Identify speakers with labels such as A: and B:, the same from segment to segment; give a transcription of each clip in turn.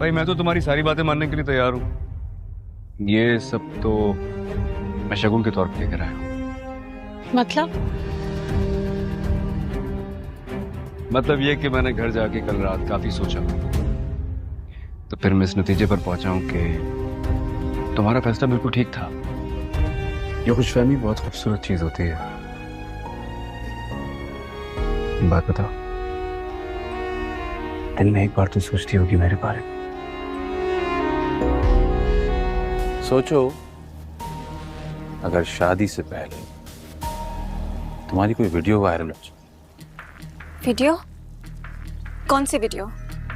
A: भाई मैं तो तुम्हारी सारी बातें मानने के लिए तैयार हूँ। ये सब तो मैं शगुन के तौर पे लेकर आया हूँ। मतलब ये कि मैंने घर जाके कल रात काफी सोचा, तो फिर मैं इस नतीजे पर पहुंचा हूं कि तुम्हारा फैसला बिल्कुल ठीक था। ये खुशफहमी बहुत खूबसूरत चीज होती है। बात बताओ, दिल में एक बार तो सोचती होगी मेरे बारे में।
B: सोचो, अगर शादी से पहले तुम्हारी कोई वीडियो वायरल हो जाए।
C: वीडियो? कौन सी वीडियो?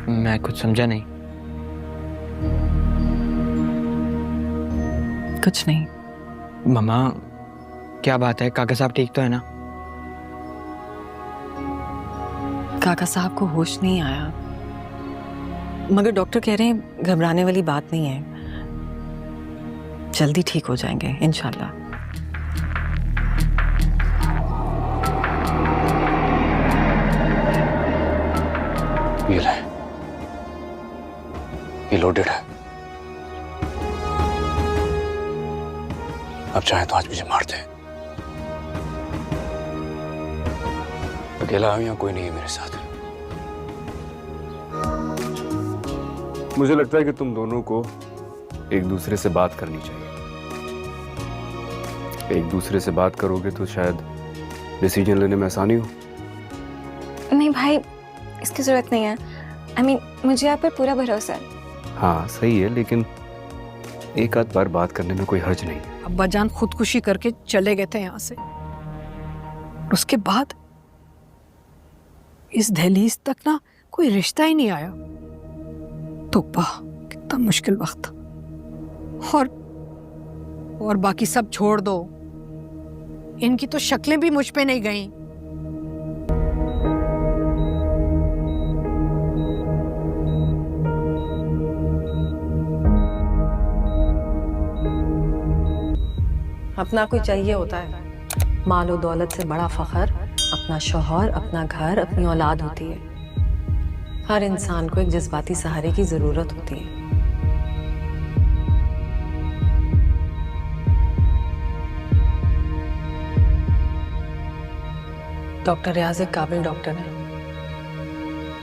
D: मैं कुछ समझा नहीं।
C: कुछ नहीं।
D: मम्मा, क्या बात है? काका साहब ठीक तो है ना?
C: काका साहब को होश नहीं आया, मगर डॉक्टर कह रहे हैं घबराने वाली बात नहीं है, जल्दी ठीक हो जाएंगे इंशाल्लाह।
B: ये लोडेड है। अब चाहे तो आज मुझे मार दे। अकेला हूं या कोई नहीं है मेरे साथ।
A: मुझे लगता है कि तुम दोनों को एक दूसरे से बात करनी चाहिए। एक दूसरे से बात करोगे तो शायद डिसीजन लेने में आसानी हो।
C: नहीं भाई, इसकी जरूरत नहीं है। मुझे आप पर पूरा भरोसा है।
A: हाँ सही है, लेकिन एक आध बार बात करने में कोई हर्ज नहीं है।
E: अब्बाजान खुदकुशी करके चले गए थे यहाँ से, उसके बाद इस दहलीज तक ना कोई रिश्ता ही नहीं आया। तो वाह, कितना मुश्किल वक्त था। और बाकी सब छोड़ दो, इनकी तो शक्लें भी मुझ पे नहीं गईं।
F: अपना कोई चाहिए होता है, माल और दौलत से बड़ा फखर अपना शौहर, अपना घर, अपनी औलाद होती है। हर इंसान को एक जज्बाती सहारे की जरूरत होती है। डॉक्टर रियाज एक काबिल डॉक्टर है।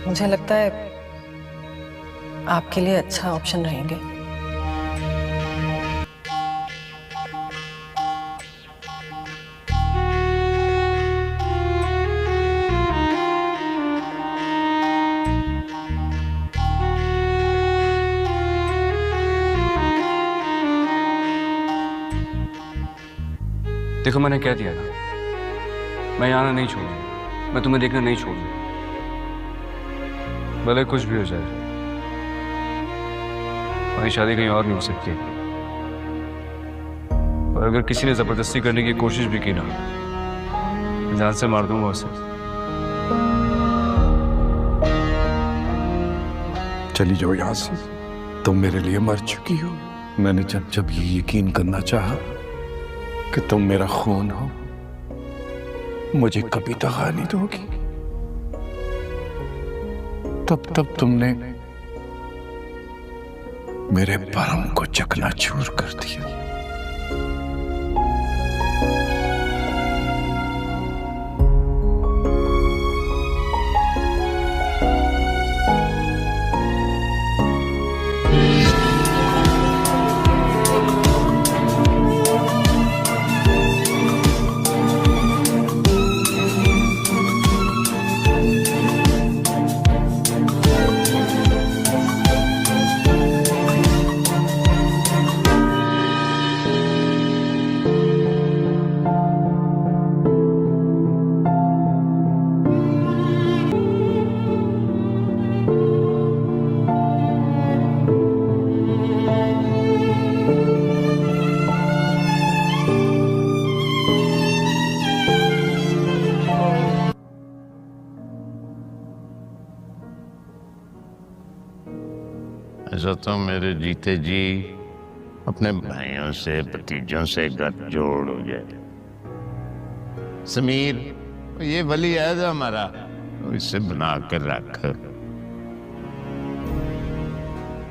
F: मुझे लगता है आपके लिए अच्छा ऑप्शन रहेंगे।
A: देखो मैंने कह दिया ना, मैं यहाँ नहीं छोड़ूंगा, मैं तुम्हें देखना नहीं छोड़ूंगा, भले कुछ भी हो जाए। हमारी शादी कहीं और नहीं हो सकती, और अगर किसी ने जबरदस्ती करने की कोशिश भी की ना, जान से मार दूंगा उसे।
G: चली जाओ यहाँ से, तुम मेरे लिए मर चुकी हो। मैंने जब जब ये यकीन करना चाहा कि तुम मेरा खून हो, मुझे कभी दगा नहीं दोगी, तब तब तुमने मेरे परम को चकनाचूर कर दिया।
H: ऐसा तो मेरे जीते जी अपने भाइयों से भतीजों से गठजोड़ हो जाए। समीर, ये वली है जो हमारा, तो इसे बना कर रख।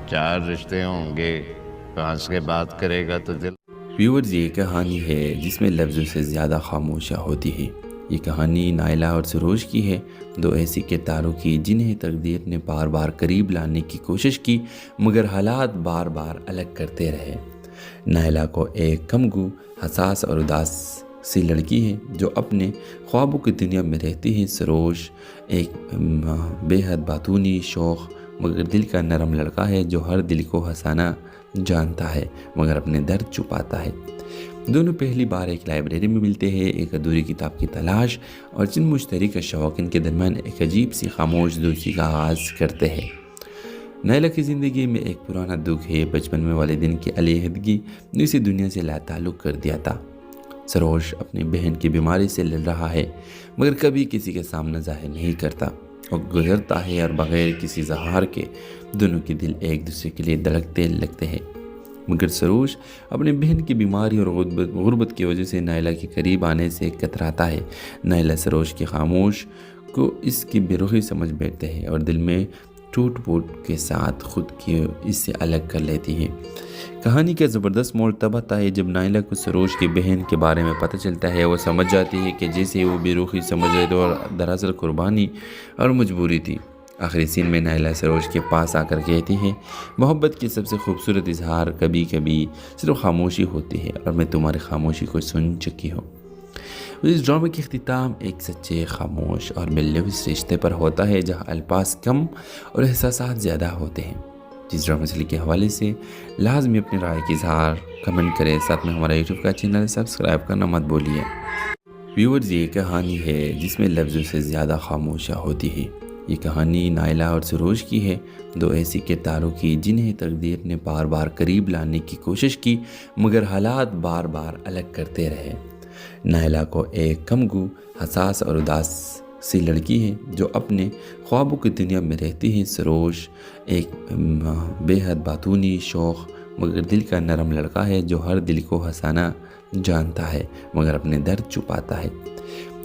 H: चार रिश्ते होंगे, कहाँ से बात करेगा तो दिल।
I: व्यूअर्स, ये कहानी है जिसमें लफ्ज़ों से ज़्यादा खामोशियाँ होती है। ये कहानी नायला और सरोज की है, दो ऐसी किरदारों की जिन्हें तकदीर ने बार बार करीब लाने की कोशिश की मगर हालात बार बार अलग करते रहे। नायला को एक कमगू, हसास और उदास सी लड़की है जो अपने ख्वाबों की दुनिया में रहती है। सरोज एक बेहद बातूनी, शौक़ मगर दिल का नरम लड़का है जो हर दिल को हंसाना जानता है मगर अपने दर्द छुपाता है। दोनों पहली बार एक लाइब्रेरी में मिलते हैं, एक अधूरी किताब की तलाश और जिन मुश्तरक शौकीन के दरमियान एक अजीब सी खामोश दोस्ती का आगाज़ करते हैं। नायला की ज़िंदगी में एक पुराना दुख है, बचपन में वालिदैन की अलहदगी ने इसी दुनिया से लाताल्लुक़ कर दिया था। सरोज अपनी बहन की बीमारी से लड़ रहा है मगर कभी किसी के सामने जाहिर नहीं करता और गुजरता है और बग़ैर किसी इज़हार के दोनों के दिल एक दूसरे के लिए धड़कते लगते हैं। मगर सरोज अपनी बहन की बीमारी और गुर्बत की वजह से नायला के करीब आने से कतराता है। नायला सरोज की खामोश को इसकी बेरुखी समझ बैठते हैं और दिल में टूट फूट के साथ खुद की इससे अलग कर लेती है। कहानी का ज़बरदस्त मोड़ तब आता है जब नायला को सरोज की बहन के बारे में पता चलता है। वो समझ जाती है कि जैसे वो बेरुखी समझ रहे थे और दरअसल कुर्बानी और मजबूरी थी। आखिरी सीन में नायला सरोज के पास आकर कहती है, मोहब्बत की सबसे खूबसूरत इजहार कभी कभी सिर्फ खामोशी होती है और मैं तुम्हारी खामोशी को सुन चुकी हूँ। इस ड्रामे की अख्तिताम एक सच्चे, खामोश और मिलविस रिश्ते पर होता है जहाँ अल्फाज कम और एहसासात ज़्यादा होते हैं। जिस ड्रामा शैली के हवाले से लाजमी अपनी राय की इजहार कमेंट करें, साथ में हमारा यूट्यूब का चैनल सब्सक्राइब करना मत भूलिए। व्यूअर्स, ये कहानी है जिसमें लफ्ज़ों से ज़्यादा खामोशियाँ होती है। ये कहानी नायला और सरोज की है, दो ऐसी किरदारों की जिन्हें तकदीर ने बार बार करीब लाने की कोशिश की मगर हालात बार बार अलग करते रहे। नायला को एक कमगू, हसास और उदास सी लड़की है जो अपने ख्वाबों की दुनिया में रहती है। सरोज एक बेहद बातूनी, शौक़ मगर दिल का नरम लड़का है जो हर दिल को हंसाना जानता है मगर अपने दर्द छुपाता है।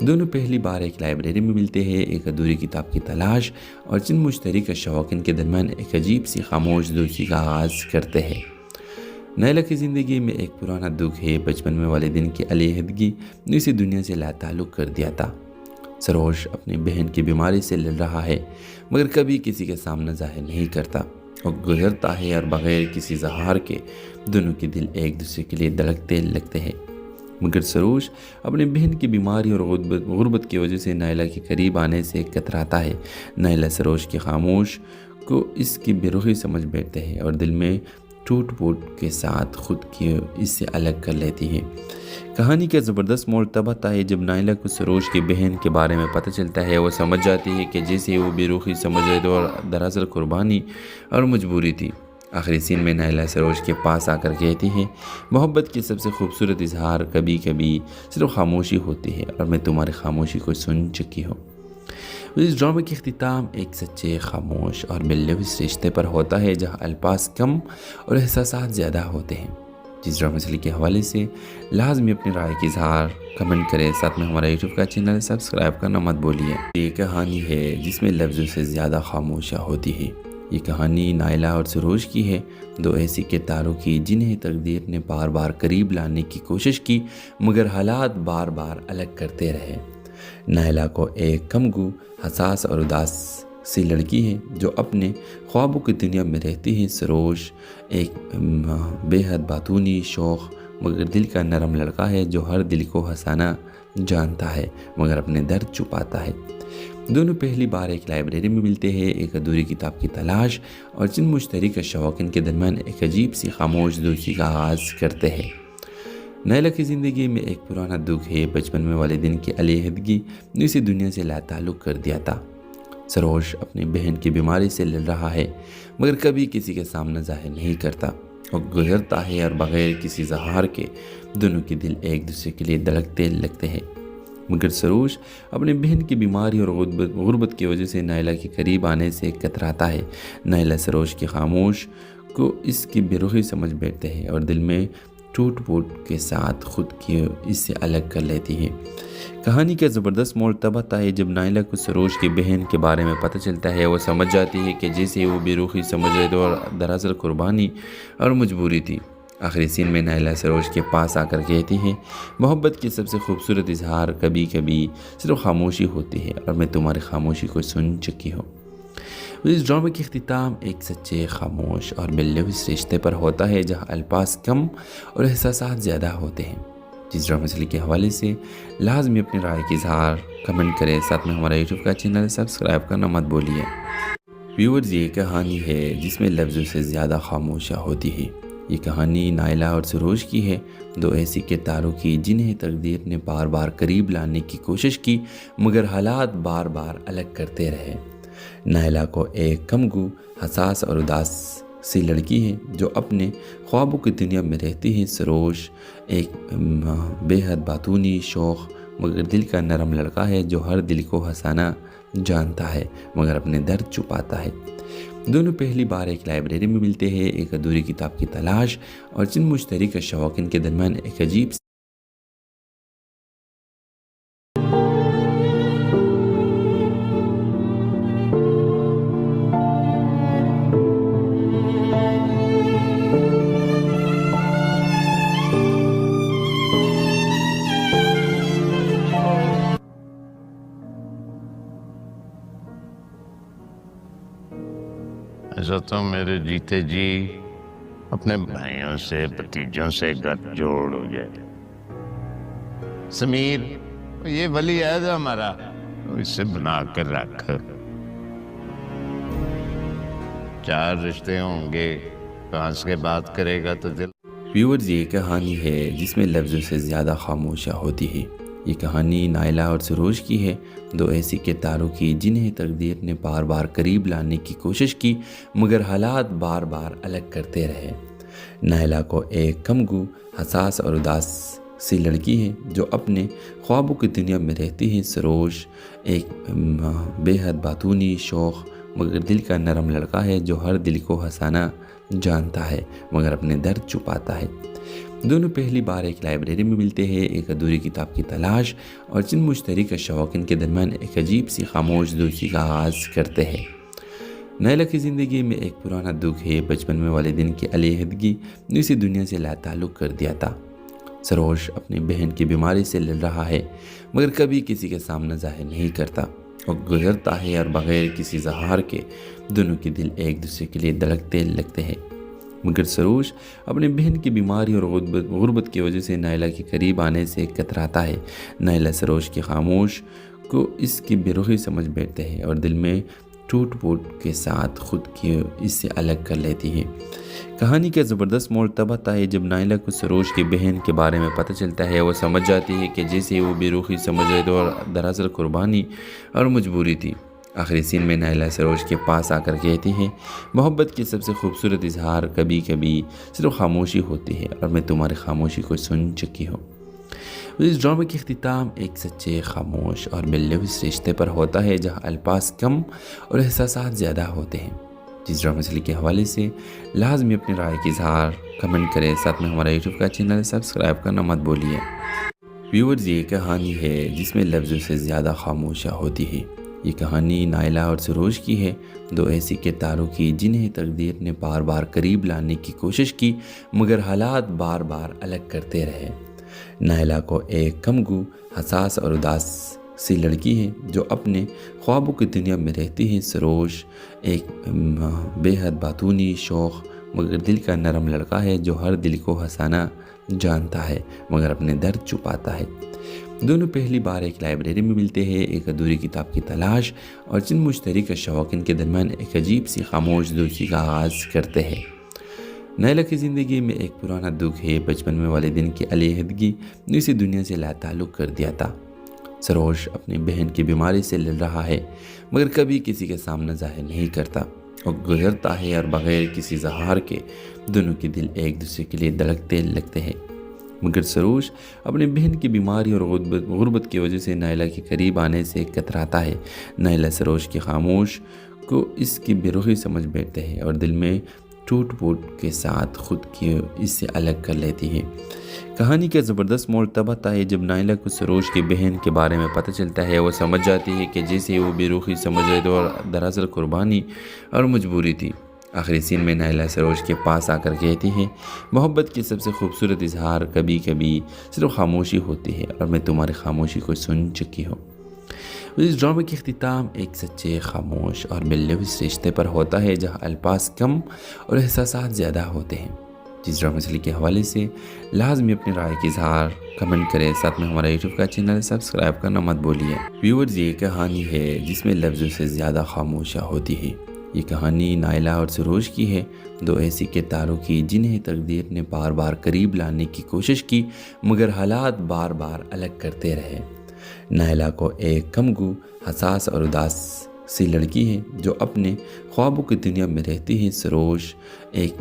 I: दोनों पहली बार एक लाइब्रेरी में मिलते हैं, एक अधूरी किताब की तलाश और जिन मुश्तरक शौकीन के दरमियान एक अजीब सी खामोश दोस्ती का आगाज़ करते हैं। नायला की ज़िंदगी में एक पुराना दुख है, बचपन में वालिदैन की अलहदगी ने इसी दुनिया से लाताल्लुक़ कर दिया था। सरोज अपनी बहन की बीमारी से लड़ रहा है मगर कभी किसी के सामने जाहिर नहीं करता और गुजरता है और बग़ैर किसी इज़हार के दोनों के दिल एक दूसरे के लिए धड़कते लगते हैं। मगर सरोज अपनी बहन की बीमारी और गुर्बत की वजह से नायला के करीब आने से कतराता है। नायला सरोज की खामोश को इसकी बेरुखी समझ बैठते हैं और दिल में टूट फूट के साथ खुद की इससे अलग कर लेती है। कहानी का ज़बरदस्त मोड़ तब आता है जब नायला को सरोज की बहन के बारे में पता चलता है। वो समझ जाती है कि जैसे वो बेरुखी समझ रहे थे और दरअसल कुर्बानी और मजबूरी थी। आखिरी सीन में नायला सरोज के पास आकर कहती है, मोहब्बत की सबसे खूबसूरत इजहार कभी कभी सिर्फ खामोशी होती है और मैं तुम्हारी खामोशी को सुन चुकी हूँ। इस ड्रामे की अख्तिताम एक सच्चे, खामोश और मिलविस रिश्ते पर होता है जहाँ अल्फाज कम और एहसासात ज़्यादा होते हैं। जिस ड्रामा शैली के हवाले से लाजमी अपनी राय की इजहार कमेंट करें, साथ में हमारा यूट्यूब का चैनल सब्सक्राइब करना मत भूलिए। ये कहानी है जिसमें लफ्ज़ों से ज़्यादा खामोशियाँ होती है। ये कहानी नायला और सरोज की है, दो ऐसी किरदारों की जिन्हें तकदीर ने बार बार करीब लाने की कोशिश की मगर हालात बार बार अलग करते रहे। नायला को एक कमगू, हसास और उदास सी लड़की है जो अपने ख्वाबों की दुनिया में रहती है। सरोज एक बेहद बातूनी, शौक़ मगर दिल का नरम लड़का है जो हर दिल को हंसाना जानता है मगर अपने दर्द छुपाता है। दोनों पहली बार एक लाइब्रेरी में मिलते हैं, एक अधूरी किताब की तलाश और जिन मुश्तरक शौकीन के दरमियान एक अजीब सी खामोश दोस्ती का आगाज़ करते हैं। नायला की ज़िंदगी में एक पुराना दुख है, बचपन में वालिदैन की अलहदगी ने इसी दुनिया से लाताल्लुक़ कर दिया था। सरोज अपनी बहन की बीमारी से लड़ रहा है मगर कभी किसी के सामने जाहिर नहीं करता और गुजरता है और बग़ैर किसी इज़हार के दोनों के दिल एक दूसरे के लिए धड़कते लगते हैं। मगर सरोज अपनी बहन की बीमारी और गुर्बत की वजह से नायला के करीब आने से कतराता है। नायला सरोज की खामोश को इसकी बेरुखी समझ बैठते हैं और दिल में टूट फूट के साथ खुद की इससे अलग कर लेती है। कहानी का ज़बरदस्त मोड़ तब आता है जब नाइला को सरोज की बहन के बारे में पता चलता है। वो समझ जाती है कि जैसे वो बेरुखी समझ रहे थे और दरअसल कुर्बानी और मजबूरी थी। आखिरी सीन में नाइला सरोज के पास आकर कहती है, मोहब्बत की सबसे खूबसूरत इजहार कभी कभी सिर्फ खामोशी होती है और मैं तुम्हारी खामोशी को सुन चुकी हूँ। इस ड्रामे की अख्तिताम एक सच्चे, खामोश और बिल्लविस रिश्ते पर होता है जहाँ अल्फाज कम और एहसासात ज़्यादा होते हैं। जिस ड्रामा चली के हवाले से लाजमी अपनी राय की इजहार कमेंट करें, साथ में हमारा यूट्यूब का चैनल सब्सक्राइब करना मत भूलिए। व्यूअर्स, ये कहानी है जिसमें लफ्ज़ों से ज़्यादा खामोशियाँ होती है। ये कहानी नाइला और सरोज की है, दो ऐसी किरदारों की जिन्हें तकदीर ने बार बार करीब लाने की कोशिश की मगर हालात बार बार अलग करते रहे। नाइला को एक कमगू, हसास और उदास सी लड़की है जो अपने ख्वाबों की दुनिया में रहती है। सरोज एक बेहद बातूनी, शौक मगर दिल का नरम लड़का है जो हर दिल को हंसाना जानता है मगर अपने दर्द छुपाता है। दोनों पहली बार एक लाइब्रेरी में मिलते हैं, एक अधूरी किताब की तलाश और जिन मुश्तरक शौक इनके दरमियान एक अजीब
H: ऐसा तो मेरे जीते जी अपने भाइयों से, भतीजों से गठजोड़ हो जाए। समीर, ये वली है जो हमारा, इसे बना कर रख। 4 रिश्ते होंगे, कहाँ से बात करेगा तो दिल।
I: व्यूअर्स, ये कहानी है जिसमें लफ्ज़ों से ज़्यादा खामोशियाँ होती है। ये कहानी नाइला और सरोज की है, दो ऐसी किरदारों की जिन्हें तकदीर ने बार बार करीब लाने की कोशिश की मगर हालात बार बार अलग करते रहे। नाइला को एक कमगू, हसास और उदास सी लड़की है जो अपने ख्वाबों की दुनिया में रहती है। सरोज एक बेहद बातूनी, शौक मगर दिल का नरम लड़का है जो हर दिल को हंसाना जानता है मगर अपने दर्द छुपाता है। दोनों पहली बार एक लाइब्रेरी में मिलते हैं, एक अधूरी किताब की तलाश और जिन मुश्तरक शौक इनके दरमियान एक अजीब सी खामोश दोस्ती का आगाज़ करते हैं। नाइला की ज़िंदगी में एक पुराना दुख है, बचपन में वालिदैन की अलहदगी ने इसी दुनिया से लाताल्लुक़ कर दिया था। सरोज अपनी बहन की बीमारी से लड़ रहा है मगर कभी किसी के सामने जाहिर नहीं करता और गुजरता है और बगैर किसी इज़हार के दोनों के दिल एक दूसरे के लिए धड़कते लगते हैं। मगर सरोज अपनी बहन की बीमारी और गुर्बत की वजह से नाइला के करीब आने से कतराता है। नाइला सरोज की खामोश को इसकी बेरुखी समझ बैठते हैं और दिल में टूट फूट के साथ खुद की इससे अलग कर लेती है। कहानी का ज़बरदस्त मोड़ तब आता है जब नाइला को सरोज की बहन के बारे में पता चलता है। वो समझ जाती है कि जैसे वो बेरुखी समझ रहे थे और दरअसल कुर्बानी और मजबूरी थी। आखिरी सीन में नाइला सरोज के पास आकर कहती है, मोहब्बत की सबसे खूबसूरत इजहार कभी कभी सिर्फ खामोशी होती है और मैं तुम्हारी खामोशी को सुन चुकी हूँ। इस ड्रामे की अख्तिताम एक सच्चे, खामोश और बिल्लविस रिश्ते पर होता है जहाँ अल्फाज कम और एहसासात ज़्यादा होते हैं। जिस ड्रामा चली के हवाले से लाजमी अपनी राय की इजहार कमेंट करें, साथ में हमारा यूट्यूब का चैनल सब्सक्राइब करना मत भूलिए। व्यूअर्स, ये कहानी है जिसमें लफ्ज़ों से ज़्यादा खामोशियाँ होती है। ये कहानी नाइला और सरोज की है, दो ऐसी किरदारों की जिन्हें तकदीर ने बार बार करीब लाने की कोशिश की मगर हालात बार बार अलग करते रहे। नाइला को एक कमगू, हसास और उदास सी लड़की है जो अपने ख्वाबों की दुनिया में रहती है। सरोज एक बेहद बातूनी, शौक मगर दिल का नरम लड़का है जो हर दिल को हंसाना जानता है मगर अपने दर्द छुपाता है। दोनों पहली बार एक लाइब्रेरी में मिलते हैं, एक अधूरी किताब की तलाश और जिन मुश्तरक शौक इनके दरमियान एक अजीब सी खामोश दोस्ती का आगाज़ करते हैं। नाइला की ज़िंदगी में एक पुराना दुख है, बचपन में वालिदैन की अलहदगी ने इसी दुनिया से लाताल्लुक़ कर दिया था। सरोज अपनी बहन की बीमारी से लड़ रहा है मगर कभी किसी के सामने जाहिर नहीं करता और गुजरता है और बगैर किसी इज़हार के दोनों के दिल एक दूसरे के लिए धड़कते लगते हैं। मगर सरोज अपनी बहन की बीमारी और गुर्बत की वजह से नाइला के करीब आने से कतराता है। नाइला सरोज की खामोश को इसकी बेरुखी समझ बैठते हैं और दिल में टूट फूट के साथ खुद की इससे अलग कर लेती है। कहानी का ज़बरदस्त मोड़ तब आता है जब नाइला को सरोज की बहन के बारे में पता चलता है। वो समझ जाती है कि जैसे वो बेरुखी समझ रहे थे और दरअसल कुर्बानी और मजबूरी थी। आखिरी सीन में नाइला सरोज के पास आकर कहती है, मोहब्बत की सबसे खूबसूरत इजहार कभी कभी सिर्फ खामोशी होती है और मैं तुम्हारी खामोशी को सुन चुकी हूँ। इस ड्रामे की अख्तिताम एक सच्चे, खामोश और मिलविस रिश्ते पर होता है जहाँ अल्फाज कम और एहसासात ज़्यादा होते हैं। जिस ड्रामा मसले के हवाले से लाजमी अपनी राय की इजहार कमेंट करें, साथ में हमारा यूट्यूब का चैनल सब्सक्राइब करना मत भूलिए। व्यूअर्स, ये कहानी है जिसमें लफ्ज़ों से ज़्यादा खामोशियाँ होती है। ये कहानी नाइला और सरोज की है, दो ऐसी किरदारों की जिन्हें तकदीर ने बार बार करीब लाने की कोशिश की मगर हालात बार बार अलग करते रहे। नाइला को एक कमगू, हसास और उदास सी लड़की है जो अपने ख्वाबों की दुनिया में रहती है। सरोज एक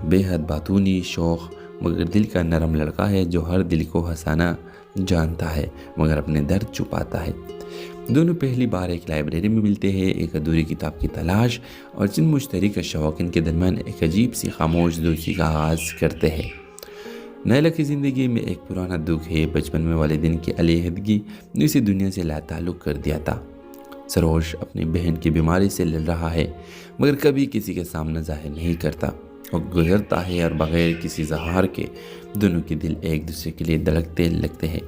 I: बेहद बातूनी, शौक मगर दिल का नरम लड़का है जो हर दिल को हंसाना जानता है मगर अपने दर्द छुपाता है। दोनों पहली बार एक लाइब्रेरी में मिलते हैं, एक अधूरी किताब की तलाश और जिन मुश्तरक शौकीन के दरमियान एक अजीब सी खामोश दोस्ती का आगाज़ करते हैं। नाइला की ज़िंदगी में एक पुराना दुख है, बचपन में वालिदैन की अलहदगी ने इसी दुनिया से लाताल्लुक़ कर दिया था। सरोज अपनी बहन की बीमारी से लड़ रहा है मगर कभी किसी के सामने जाहिर नहीं करता और गुजरता है और बगैर किसी इज़हार के दोनों के दिल एक दूसरे के लिए धड़कते लगते हैं।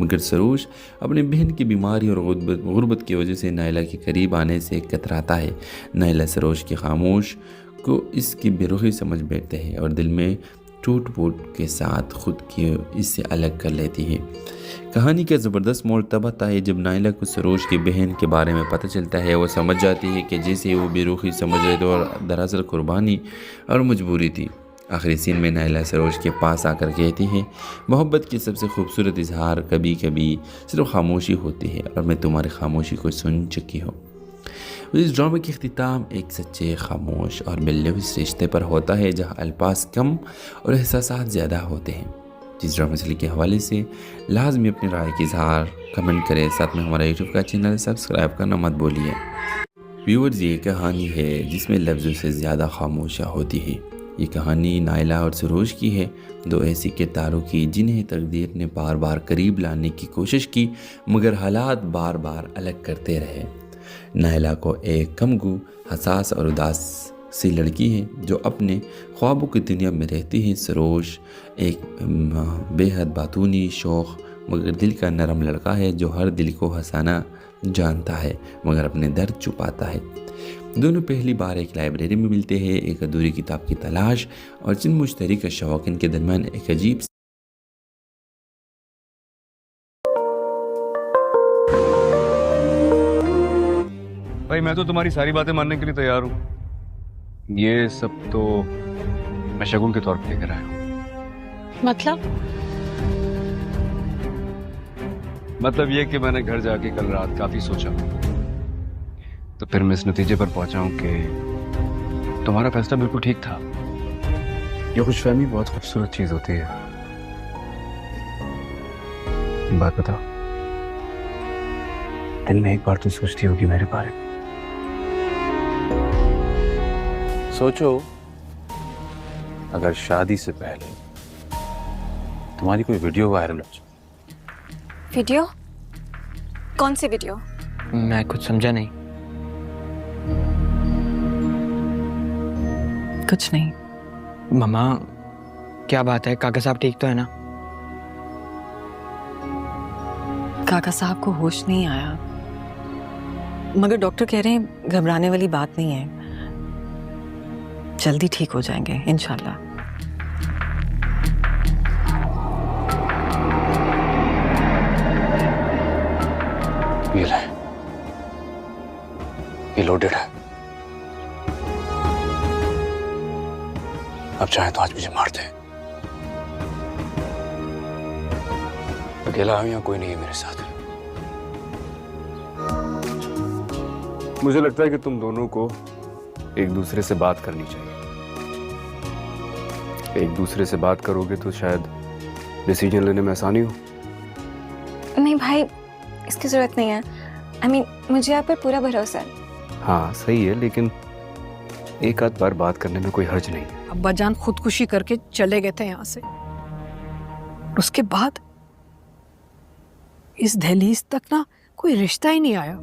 I: मगर सरोज अपनी बहन की बीमारी और गुर्बत की वजह से नाइला के करीब आने से कतराता है। नाइला सरोज की खामोश को इसकी बेरुखी समझ बैठते हैं और दिल में टूट फूट के साथ खुद की इससे अलग कर लेती है। कहानी का ज़बरदस्त मोड़ तब आता है जब नाइला को सरोज की बहन के बारे में पता चलता है। वो समझ जाती है कि जैसे वो बेरुखी समझ रहे थे और दरअसल कुर्बानी और मजबूरी थी। आखिरी सीन में नाइला सरोज के पास आकर कहती है, मोहब्बत की सबसे खूबसूरत इजहार कभी कभी सिर्फ खामोशी होती है और मैं तुम्हारी खामोशी को सुन चुकी हूँ। इस ड्रामे की अख्तिताम एक सच्चे, खामोश और मिलविस रिश्ते पर होता है जहाँ अल्फाज कम और एहसासात ज़्यादा होते हैं। जिस ड्रामा मसले के हवाले से लाजमी अपनी राय की इजहार कमेंट करें, साथ में हमारा यूट्यूब का चैनल सब्सक्राइब करना मत भूलिए। व्यूअर्स, ये कहानी है जिसमें लफ्ज़ों से ज़्यादा खामोशियाँ होती है। ये कहानी नाइला और सरोज की है, दो ऐसी किरदारों की जिन्हें तकदीर ने बार बार करीब लाने की कोशिश की मगर हालात बार बार अलग करते रहे। नाइला को एक कमगू, हसास और उदास सी लड़की है जो अपने ख्वाबों की दुनिया में रहती है। सरोज एक बेहद बातूनी, शौक मगर दिल का नरम लड़का है जो हर दिल को हंसाना जानता है मगर अपने दर्द छुपाता है। दोनों पहली बार एक लाइब्रेरी में मिलते हैं, एक अधूरी किताब की तलाश और जिन मुश्तरक शौकीन के दरमियान एक अजीब
A: भाई, मैं तो तुम्हारी सारी बातें मानने के लिए तैयार हूँ। ये सब तो मैं शगुन के तौर पे लेकर आया हूँ। मतलब ये कि मैंने घर जाके कल रात काफी सोचा, तो फिर मैं इस नतीजे पर पहुंचा हूं कि तुम्हारा फैसला बिल्कुल ठीक था। ये खुशफहमी बहुत खूबसूरत चीज होती है। बात बताओ, दिल में एक बार तो सोचती होगी मेरे बारे में।
B: सोचो, अगर शादी से पहले तुम्हारी कोई वीडियो वायरल हो जाए।
J: वीडियो? कौन सी वीडियो?
D: मैं कुछ समझा नहीं।
C: कुछ नहीं।
D: मम्मा, क्या बात है? काका साहब ठीक तो है ना?
C: काका साहब को होश नहीं आया मगर डॉक्टर कह रहे हैं घबराने वाली बात नहीं है, जल्दी ठीक हो जाएंगे इंशाल्लाह।
B: ये लोडेड है। अब चाहे तो आज मुझे मार दे। अकेला हूं या कोई नहीं है मेरे साथ।
A: मुझे लगता है कि तुम दोनों को एक दूसरे से बात करनी चाहिए। एक दूसरे से बात करोगे तो शायद डिसीजन लेने में आसानी हो।
J: नहीं भाई, इसकी जरूरत नहीं है। मुझे आप पर पूरा भरोसा है।
A: हाँ सही है, लेकिन एक आध बार बात करने में कोई हर्ज नहीं है।
E: अब्बा जान खुदकुशी करके चले गए थे यहाँ से, उसके बाद इस दहलीज तक ना कोई रिश्ता ही नहीं आया।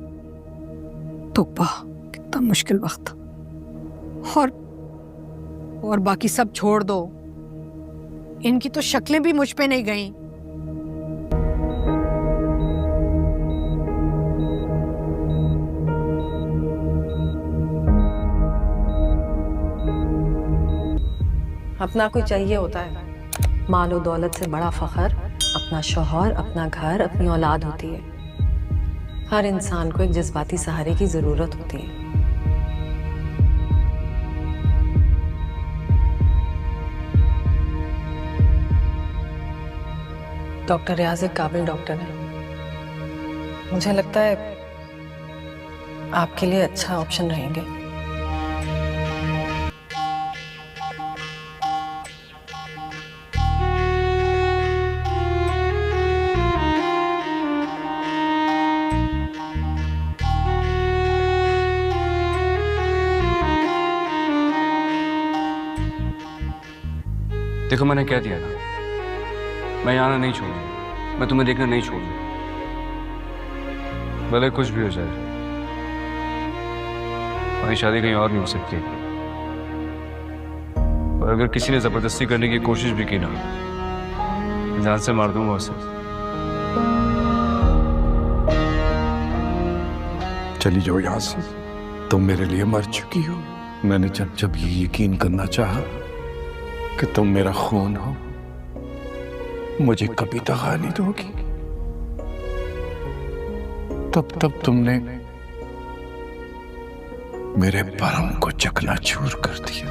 E: तौबा, कितना मुश्किल वक्त था। और बाकी सब छोड़ दो, इनकी तो शक्लें भी मुझ पे नहीं गईं।
F: अपना कोई चाहिए होता है, मालो दौलत से बड़ा फखर अपना शौहर, अपना घर, अपनी औलाद होती है। हर इंसान को एक जज्बाती सहारे की जरूरत होती है। डॉक्टर रियाज एक काबिल डॉक्टर है, मुझे लगता है आपके लिए अच्छा ऑप्शन रहेंगे।
A: देखो मैंने कह दिया ना, मैं यहाँ आना नहीं छोड़ूंगा, मैं तुम्हें देखना नहीं छोड़ूंगा, भले कुछ भी हो जाए। हमारी शादी कहीं और नहीं हो सकती, और अगर किसी ने जबरदस्ती करने की कोशिश भी की ना, जान से मार दूंगा उसे।
G: चली जाओ यहाँ से, तुम मेरे लिए मर चुकी हो। मैंने जब जब ये यकीन करना चाहा कि तुम मेरा खून हो, मुझे कभी दगा नहीं दोगी, तब तब तुमने मेरे परम को चकनाचूर कर दिया।